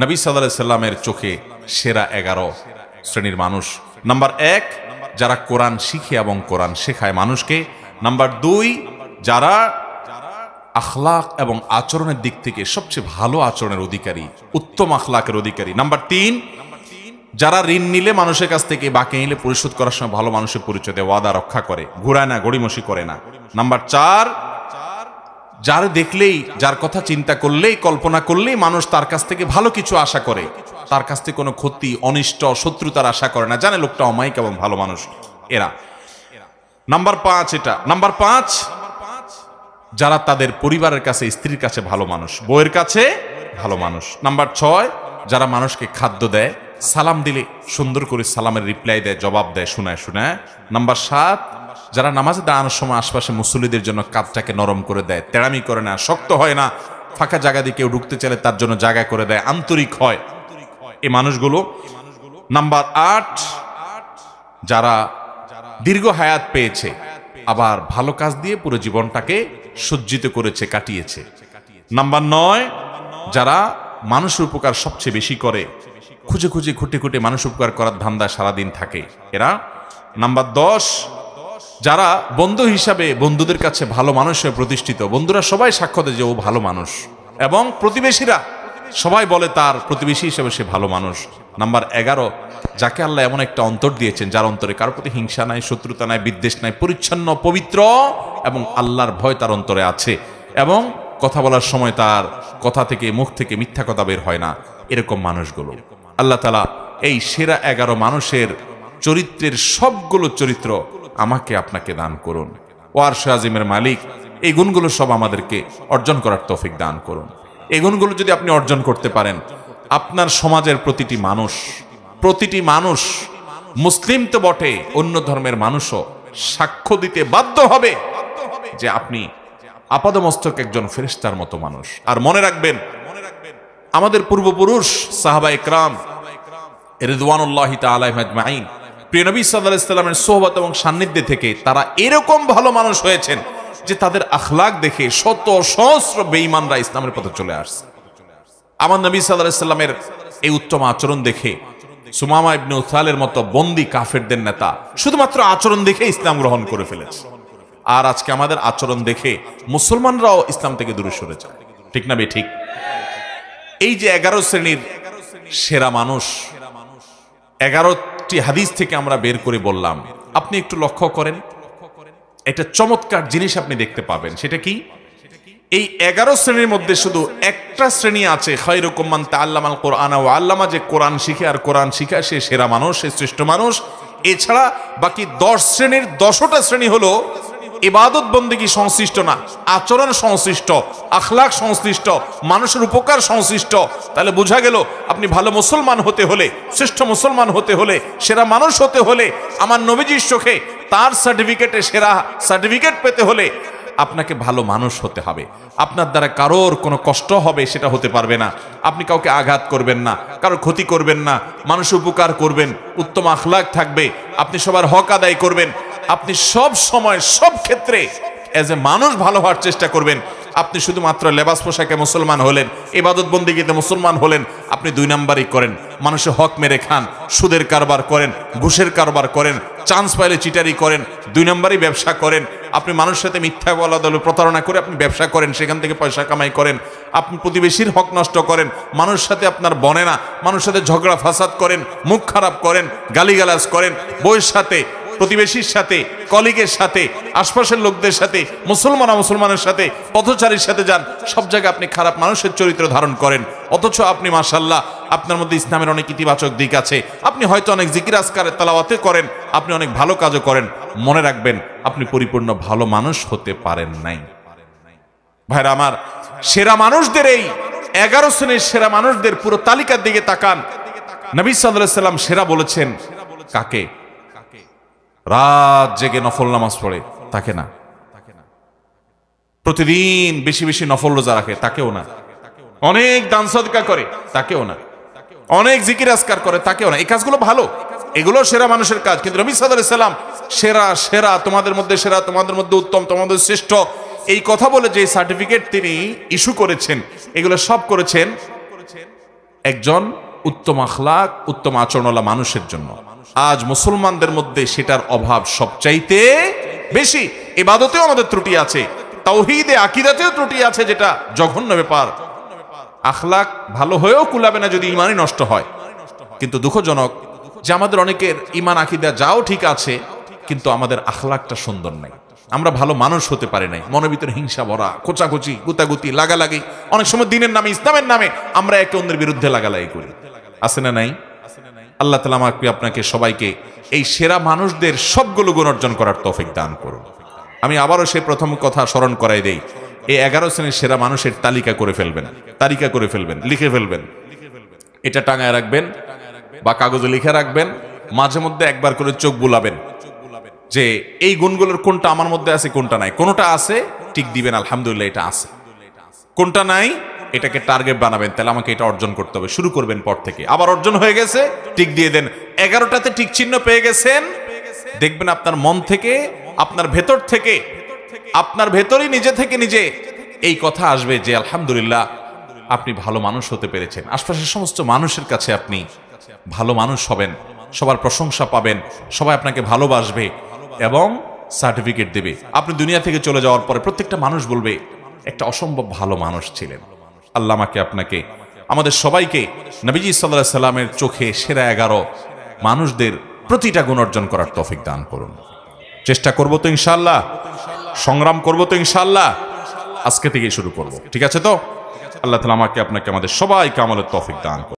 নবী সাল্লাল্লাহু আলাইহি সাল্লামের চোখে সেরা 11 শ্রেণীর মানুষ। নাম্বার 1, যারা কোরআন শিখে এবং কোরআন শেখায় মানুষকে। নাম্বার 2, যারা আখলাক এবং আচরণের দিক থেকে সবচেয়ে ভালো আচরণের অধিকারী, উত্তম আখলাকের অধিকারী। নাম্বার 3, যারা ঋণ নিলে মানুষের কাছ থেকে বাকি নিলে পরিশোধ করার সময় ভালো মানুষের পরিচয় দেয়, ওয়াদা রক্ষা করে, ঘুরায় না, গড়িমসি করে না। নাম্বার 4, যার দেখলেই, যার কথা চিন্তা করলেই, কল্পনা করলেই মানুষ তার কাছ থেকে ভালো কিছু আশা করে, তার কাছ থেকে কোনো ক্ষতি, অনিষ্ট, শত্রুতার আশা করে না, জানে লোকটা অমায়িক এবং ভালো মানুষ। এরা নাম্বার 5, এটা নাম্বার 5, যারা তাদের পরিবারের কাছে, স্ত্রীর কাছে ভালো মানুষ, বউয়ের কাছে ভালো মানুষ। নাম্বার 6, যারা মানুষকে খাদ্য দেয়, সালাম দিলে সুন্দর করে সালামের রিপ্লাই দেয়, জবাব দেয়, শোনায় শোনায়। নাম্বার 7, যারা নামাজে দাঁড়ানোর সময় আশপাশে মুসল্লিদের জন্য কাঁধটাকে নরম করে দেয়, তেড়ামি করে না, শক্ত হয় না, ফাঁকা জায়গা দিয়ে কেউ ঢুকতে চাইলে তার জন্য জায়গা করে দেয়, আন্তরিক হয় এই মানুষগুলো। নাম্বার 8, যারা দীর্ঘ হায়াত পেয়েছে, আবার ভালো কাজ দিয়ে পুরো জীবনটাকে সজ্জিত করেছে, কাটিয়েছে। নাম্বার 9, যারা মানুষের উপকার সবচেয়ে বেশি করে, খুঁজে খুঁজে খুঁটে খুঁটে মানুষ উপকার করার ধান্দায় সারাদিন থাকে এরা। নাম্বার 10, যারা বন্ধু হিসাবে বন্ধুদের কাছে ভালো মানুষ হয়ে প্রতিষ্ঠিত, বন্ধুরা সবাই সাক্ষ্য দেয় যে ও ভালো মানুষ, এবং প্রতিবেশীরা সবাই বলে তার প্রতিবেশী হিসেবে সে ভালো মানুষ। নাম্বার 11, যাকে আল্লাহ এমন একটা অন্তর দিয়েছেন যার অন্তরে কারোর প্রতি হিংসা নাই, শত্রুতা নাই, বিদ্বেষ নাই, পরিচ্ছন্ন, পবিত্র এবং আল্লাহর ভয় তার অন্তরে আছে, এবং কথা বলার সময় তার কথা থেকে, মুখ থেকে মিথ্যা কথা বের হয় না। এরকম মানুষগুলো আল্লাহ তাআলা এই সেরা 11 মানুষের চরিত্রের সবগুলো চরিত্র আমাকে আপনাকে দান করুন। ও আরশে আজিমের মালিক, এই গুণগুলো সব আমাদেরকে অর্জন করার তৌফিক দান করুন। এই গুণগুলো যদি আপনি অর্জন করতে পারেন, আপনার সমাজের প্রতিটি মানুষ, মুসলিম তো বটে, অন্য ধর্মের মানুষও সাক্ষ্য দিতে বাধ্য হবে যে আপনি আপাদমস্তক একজন ফেরেশতার মতো মানুষ। আর মনে রাখবেন, আমাদের পূর্বপুরুষ সাহাবায়ে কেরাম রিদওয়ানুল্লাহি তাআলা আলাইহিম আজমাইন, প্রিয় নবী সাল্লাল্লাহু আলাইহি সাল্লামের সোহবত এবং সান্নিধ্যে থেকে তারা এরকম ভালো মানুষ হয়েছেন যে তাদের আখলাক দেখে শত সহস্র বেঈমানরা ইসলামের পথে চলে আসছে। আমার নবী সাল্লাল্লাহু আলাইহি সাল্লামের এই উত্তম আচরণ দেখে সুমামা ইবনে উসালের মতো বন্দী কাফেরদের নেতা শুধুমাত্র আচরণ দেখে ইসলাম গ্রহণ করে ফেলেছে। আর আজকে আমাদের আচরণ দেখে মুসলমানরাও ইসলাম থেকে দূরে সরে যায়, ঠিক না বে ঠিক? এই যে 11 শ্রেণীর সেরা মানুষ, 11টি হাদিস থেকে আমরা বের করে বললাম, আপনি একটু লক্ষ্য করেন, একটা চমৎকার জিনিস আপনি দেখতে পাবেন। সেটা কি? এই 11 শ্রেণীর মধ্যে শুধু একটা শ্রেণী আছে, খায়রুকুম মান তাআল্লামাল কুরআনা ওয়া আল্লামা, যে কোরআন শিখে আর কোরআন শিখায় সে সেরা মানুষ, সে শ্রেষ্ঠ মানুষ। এছাড়া বাকি 10 শ্রেণীর 10টা শ্রেণী হলো ইবাদত বন্দেগী সংশ্লিষ্ট না, আচরণ সংশ্লিষ্ট, আখলাক সংশ্লিষ্ট, মানুষের উপকার সংশ্লিষ্ট। তাহলে বোঝা গেল, আপনি ভালো মুসলমান হতে হলে, শ্রেষ্ঠ মুসলমান হতে হলে, সেরা মানুষ হতে হলে, আমার নবীজির চোখে তার সার্টিফিকেটে সেরা সার্টিফিকেট পেতে হলে আপনাকে ভালো মানুষ হতে হবে। আপনার দ্বারা কারোর কোনো কষ্ট হবে সেটা হতে পারবে না। আপনি কাউকে আঘাত করবেন না, কারোর ক্ষতি করবেন না, মানুষের উপকার করবেন, উত্তম আখলাক থাকবে, আপনি সবার হক আদায় করবেন, আপনি সব সময় সব ক্ষেত্রে এজ এ মানুষ ভালো হওয়ার চেষ্টা করবেন। আপনি শুধুমাত্র লেবাস পোশাকে মুসলমান হলেন, ইবাদত বন্দেগীতে মুসলমান হলেন, আপনি 2 নাম্বারই করেন, মানুষের হক মেরে খান, সুদের কারবার করেন, ঘুষের কারবার করেন, চান্স পাইলে চিটারি করেন, 2 নাম্বারই ব্যবসা করেন, আপনি মানুষের সাথে মিথ্যা বলা দলে প্রতারণা করে আপনি ব্যবসা করেন, সেখান থেকে পয়সা কামাই করেন, আপনি প্রতিবেশীর হক নষ্ট করেন, মানুষের সাথে আপনার বনে না, মানুষের সাথে ঝগড়া ফাসাদ করেন, মুখ খারাপ করেন, গালিগালাজ করেন, বউয়ের সাথে, প্রতিবেশীর সাথে, কলিগের সাথে, আশপাশের লোকদের সাথে, মুসলমানের সাথে, পথচারীর সাথে যান, সব জায়গায় আপনি খারাপ মানুষের চরিত্র ধারণ করেন। অথচ আপনি মাশাআল্লাহ, আপনার মধ্যে ইসলামের অনেক ইতিবাচক দিক আছে, আপনি হয়তো অনেক জিকির আজকার তেলাওয়াতে করেন, আপনি অনেক ভালো কাজও করেন। মনে রাখবেন, আপনি পরিপূর্ণ ভালো মানুষ হতে পারেন নাই। ভাইরা আমার, সেরা মানুষদের, এই 11 শ্রেণীর সেরা মানুষদের পুরো তালিকার দিকে তাকান। নবী সাল্লাল্লাহু আলাইহি সাল্লাম সেরা বলেছেন কাকে? রাত জেগে নফল নামাজ পড়ে তাকে না, প্রতিদিন বেশি বেশি নফল রোজা রাখে তাকেও না, অনেক দান সদকা করে তাকেও না, অনেক জিকির আজকার করে তাকেও না। এই কাজগুলো ভালো, এগুলো সেরা মানুষের কাজ, কিন্তু নবী সাল্লাল্লাহু আলাইহি সাল্লাম সেরা সেরা, তোমাদের মধ্যে সেরা, তোমাদের মধ্যে উত্তম, তোমাদের শ্রেষ্ঠ, এই কথা বলে যে সার্টিফিকেট তিনি ইস্যু করেছেন, এগুলো সব করেছেন একজন উত্তম আখলাক, উত্তম আচরণওয়ালা মানুষের জন্য। আজ মুসলমানদের মধ্যে সেটার অভাব সবচাইতে বেশি। ইবাদতেও আমাদের ত্রুটি আছে, তাওহীদে আকীদাতেও ত্রুটি আছে, যেটা জঘন্য ব্যাপার। আখলাক ভালো হয়েও কুলাবে না যদি ঈমানই নষ্ট হয়। কিন্তু দুঃখজনক যে আমাদের অনেকের ঈমান আকীদা যাও ঠিক আছে, কিন্তু আমাদের আখলাকটা সুন্দর নাই। আমরা ভালো মানুষ হতে পারি নাই, মনের ভিতরে হিংসা ভরা, কোচাকুচি, গুতাগুতি, লাগালাগি। অনেক সময় দিনের নামে, ইসলামের নামে আমরা একে অন্যের বিরুদ্ধে লাগালাগি করি। আছে না নাই? আল্লাহ তাআলা আমাকে আপনাকে সবাইকে এই সেরা মানুষদের সবগুলো গুণ অর্জন করার তৌফিক দান করুন। আমি আবারও সেই প্রথম কথা স্মরণ করাই দেই, এই 11 শ্রেণীর সেরা মানুষের তালিকা করে ফেলবেন, লিখে ফেলবেন। এটা টাঙায় রাখবেন বা কাগজে লিখে রাখবেন। মাঝে মধ্যে একবার করে চোখ বুলাবেন যে এই গুণগুলোর কোনটা আমার মধ্যে আছে, কোনটা নাই। কোনটা আছে টিক দিবেন, আলহামদুলিল্লাহ এটা আছে। কোনটা নাই এটাকে টার্গেট বানাবেন, তাহলে আমাকে এটা অর্জন করতে হবে। শুরু করবেন পর থেকে। আবার অর্জন হয়ে গেছে, টিক দিয়ে দেন। 11টাতে টিক চিহ্ন পেয়ে গেছেন, দেখবেন আপনার মন থেকে, আপনার ভেতর থেকে, আপনার ভেতরই নিজে থেকে নিজে এই কথা আসবে যে আলহামদুলিল্লাহ আপনি ভালো মানুষ হতে পেরেছেন। আশপাশের সমস্ত মানুষের কাছে আপনি ভালো মানুষ হবেন, সবার প্রশংসা পাবেন, সবাই আপনাকে ভালোবাসবে এবং সার্টিফিকেট দেবে। আপনি দুনিয়া থেকে চলে যাওয়ার পরে প্রত্যেকটা মানুষ বলবে একটা অসম্ভব ভালো মানুষ ছিলেন। আল্লাহ আমাকে আপনাকে, আমাদের সবাইকে নবীজি সাল্লাল্লাহু আলাইহি সাল্লামের চোখে সেরা 11 মানুষদের প্রতিটা গুণ অর্জন করার তৌফিক দান করুন। চেষ্টা করব তো ইনশাআল্লাহ, সংগ্রাম করব তো ইনশাআল্লাহ। আজকে থেকেই শুরু করব, ঠিক আছে তো? আল্লাহ তাআলা আমাকে আপনাকে, আমাদের সবাইকে আমলের তৌফিক দান করুন।